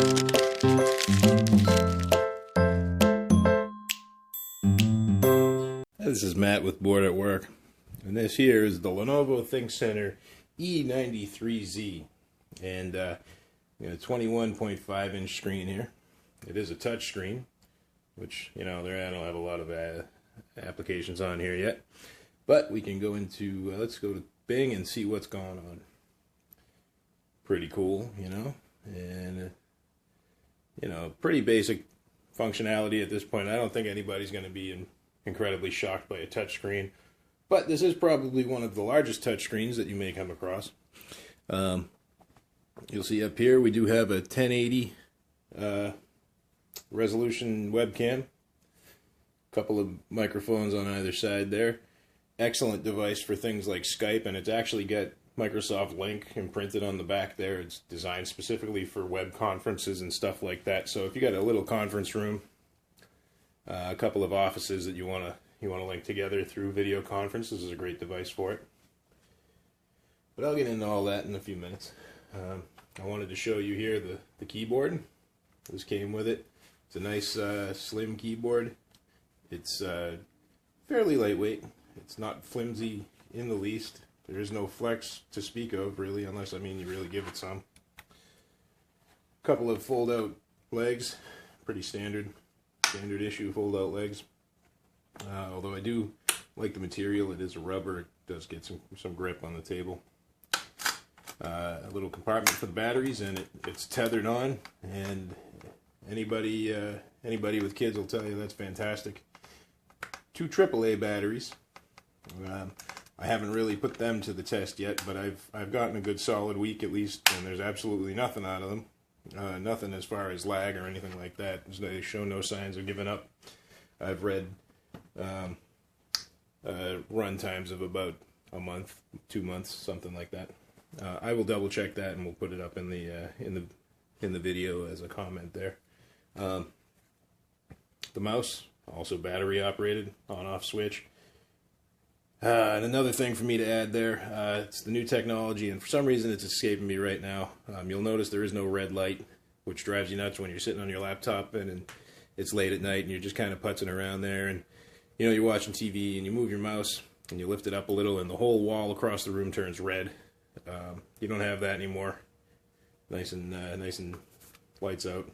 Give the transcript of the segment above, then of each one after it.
This is Matt with Bored at Work, and this here is the Lenovo ThinkCentre E93Z, and a 21.5-inch screen here. It is a touch screen, which, I don't have a lot of applications on here yet, but we can go into, let's go to Bing and see what's going on. Pretty cool, and, pretty basic functionality at this point. I don't think anybody's going to be incredibly shocked by a touchscreen, but this is probably one of the largest touchscreens that you may come across. You'll see up here we do have a 1080 resolution webcam, a couple of microphones on either side there. Excellent device for things like Skype, and it's actually got Microsoft Link imprinted on the back there. It's designed specifically for web conferences and stuff like that. So if you got a little conference room, a couple of offices that you want to link together through video conference, this is a great device for it. But I'll get into all that in a few minutes. I wanted to show you here the keyboard. This came with it. It's a nice slim keyboard. It's fairly lightweight. It's not flimsy in the least. There is no flex to speak of, really, unless, you really give it some. A couple of fold-out legs, pretty standard issue fold-out legs. Although I do like the material. It is a rubber. It does get some grip on the table. A little compartment for the batteries, and it's tethered on. And anybody with kids will tell you that's fantastic. 2 AAA batteries. I haven't really put them to the test yet, but I've gotten a good solid week at least, and there's absolutely nothing out of them. Nothing as far as lag or anything like that. They show no signs of giving up. I've read run times of about a month, 2 months, something like that. I will double check that, and we'll put it up in the video as a comment there. The mouse, also battery operated, on-off switch. And another thing for me to add there, it's the new technology, and for some reason it's escaping me right now. You'll notice there is no red light, which drives you nuts when you're sitting on your laptop and it's late at night and you're just kind of putzing around there, and you're watching TV and you move your mouse and you lift it up a little and the whole wall across the room turns red. You don't have that anymore. Nice and lights out.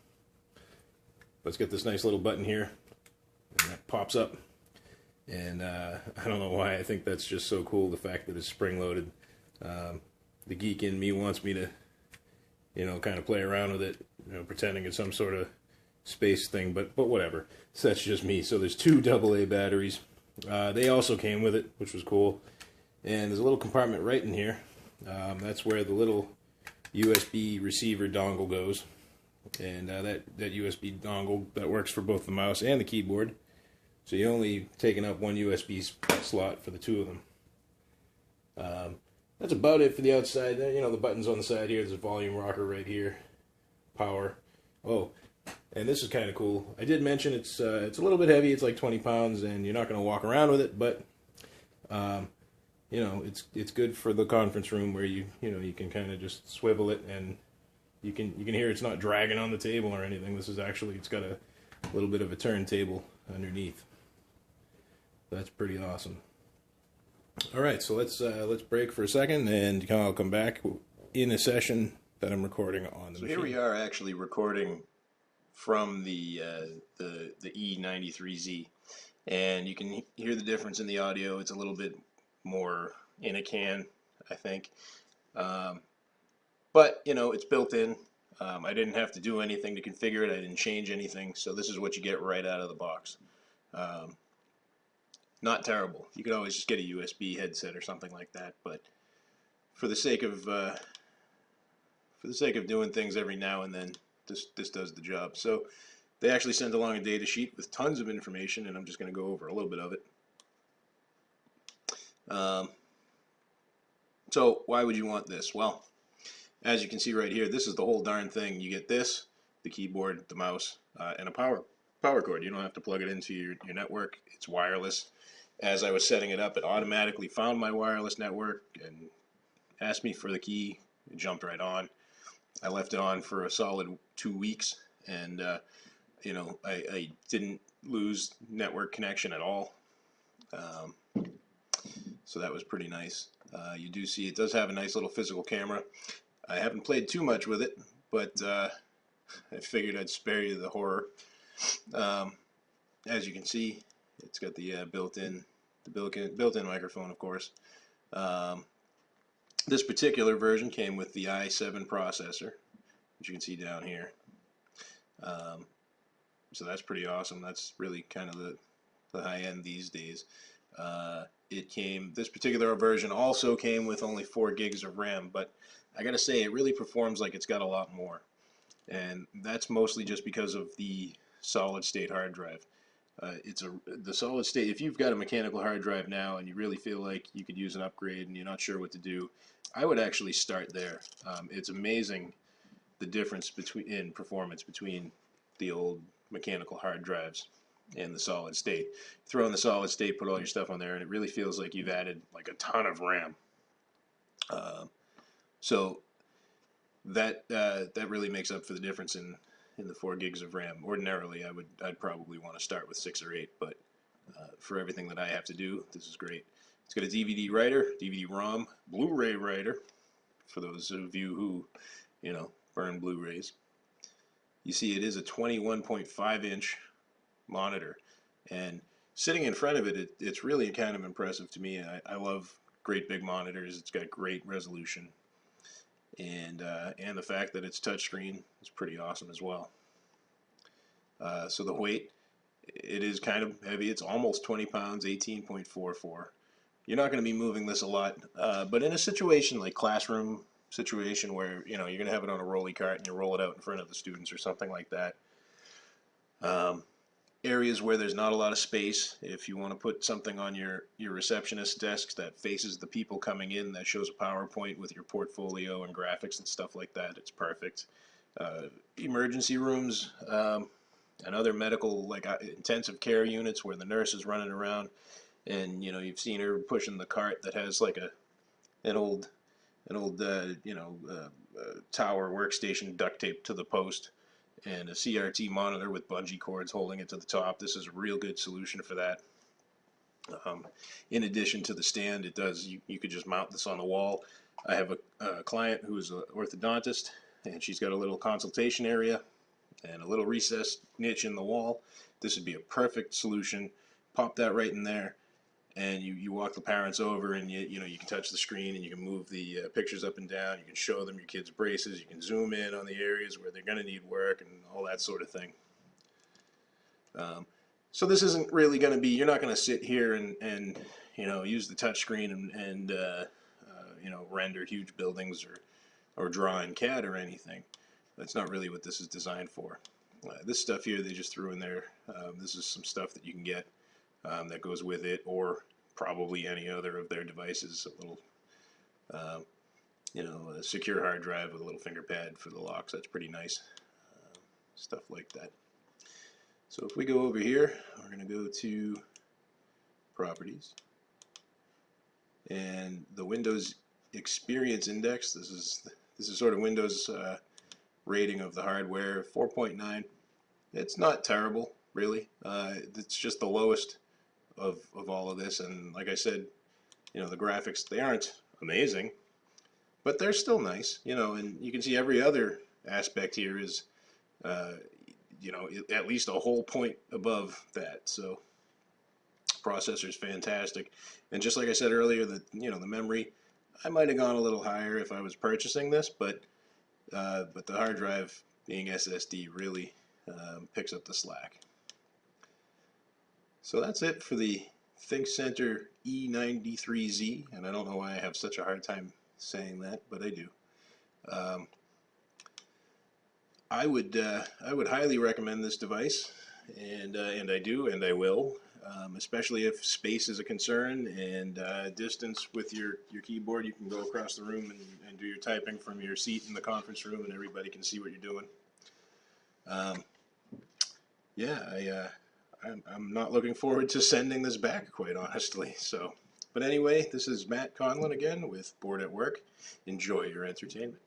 Let's get this nice little button here, and that pops up. And I don't know why, I think that's just so cool, the fact that it's spring-loaded. The geek in me wants me to, kind of play around with it, pretending it's some sort of space thing, but whatever. So that's just me. So there's 2 AA batteries. They also came with it, which was cool. And there's a little compartment right in here. That's where the little USB receiver dongle goes. And that USB dongle, that works for both the mouse and the keyboard. So you're only taking up 1 USB slot for the 2 of them. That's about it for the outside. The buttons on the side here. There's a volume rocker right here. Power. Oh, and this is kind of cool. I did mention it's a little bit heavy. It's like 20 pounds, and you're not going to walk around with it. But it's good for the conference room where you can kind of just swivel it, and you can hear it's not dragging on the table or anything. This is actually, it's got a little bit of a turntable underneath. That's pretty awesome. All right, so let's break for a second, and I'll come back in a session that I'm recording on the machine. Here we are actually recording from the E93Z, and you can hear the difference in the audio. It's a little bit more in a can, I think, but it's built in. I didn't have to do anything to configure it. I didn't change anything, so this is what you get right out of the box. Not terrible. You could always just get a USB headset or something like that, but for the sake of doing things every now and then, this does the job. So they actually sent along a data sheet with tons of information, and I'm just going to go over a little bit of it. So why would you want this? Well, as you can see right here, this is the whole darn thing. You get this, the keyboard, the mouse, and a power cord. You don't have to plug it into your network. It's wireless. As I was setting it up, it automatically found my wireless network and asked me for the key. It jumped right on. I left it on for a solid 2 weeks, and I didn't lose network connection at all. Um, so that was pretty nice. You do see it does have a nice little physical camera. I haven't played too much with it, but I figured I'd spare you the horror. Um, as you can see, it's got the built-in microphone, of course. Um, this particular version came with the i7 processor, which you can see down here. So that's pretty awesome. That's really kind of the high end these days. This particular version also came with only 4 gigs of RAM, but I gotta say it really performs like it's got a lot more. And that's mostly just because of the solid state hard drive. The solid state, if you've got a mechanical hard drive now and you really feel like you could use an upgrade and you're not sure what to do, I would actually start there. It's amazing the difference in performance between the old mechanical hard drives and the solid state. Throw in the solid state, put all your stuff on there, and it really feels like you've added like a ton of RAM. So that really makes up for the difference in the 4 gigs of RAM. Ordinarily, I'd probably want to start with 6 or 8, but for everything that I have to do, this is great. It's got a DVD writer, DVD-ROM, Blu-ray writer, for those of you who, burn Blu-rays. You see it is a 21.5-inch monitor, and sitting in front of it, it's really kind of impressive to me. I love great big monitors. It's got great resolution, and the fact that it's touchscreen is pretty awesome as well. So the weight, it is kind of heavy. It's almost 20 pounds, 18.44. You're not going to be moving this a lot, but in a situation like classroom situation where you're going to have it on a rolly cart and you roll it out in front of the students or something like that. Areas where there's not a lot of space, if you want to put something on your receptionist desk that faces the people coming in, that shows a PowerPoint with your portfolio and graphics and stuff like that, it's perfect. Emergency rooms and other medical, like intensive care units where the nurse is running around and you've seen her pushing the cart that has like an old tower workstation duct taped to the post, and a CRT monitor with bungee cords holding it to the top. This is a real good solution for that. In addition to the stand, you could just mount this on the wall. I have a client who is an orthodontist, and she's got a little consultation area and a little recessed niche in the wall. This would be a perfect solution. Pop that right in there, and you walk the parents over, and you can touch the screen and you can move the pictures up and down. You can show them your kids' braces. You can zoom in on the areas where they're going to need work and all that sort of thing. So this isn't really going to be, you're not going to sit here and use the touch screen and render huge buildings or draw in CAD or anything. That's not really what this is designed for. This stuff here they just threw in there. This is some stuff that you can get that goes with it, or probably any other of their devices. A little, a secure hard drive with a little finger pad for the locks. That's pretty nice. Stuff like that. So if we go over here, we're going to go to Properties, and the Windows Experience Index. This is sort of Windows rating of the hardware, 4.9. It's not terrible, really. It's just the lowest of all of this, and like I said, the graphics, they aren't amazing, but they're still nice, and you can see every other aspect here is at least a whole point above that. So processor's fantastic, and just like I said earlier, the memory, I might have gone a little higher if I was purchasing this, but the hard drive being SSD really picks up the slack. So that's it for the ThinkCentre E93Z, and I don't know why I have such a hard time saying that, but I do. I would highly recommend this device, and I do, and I will, especially if space is a concern and distance with your keyboard. You can go across the room and do your typing from your seat in the conference room, and everybody can see what you're doing. I'm not looking forward to sending this back, quite honestly. So, but anyway, this is Matt Conlon again with Bored at Work. Enjoy your entertainment.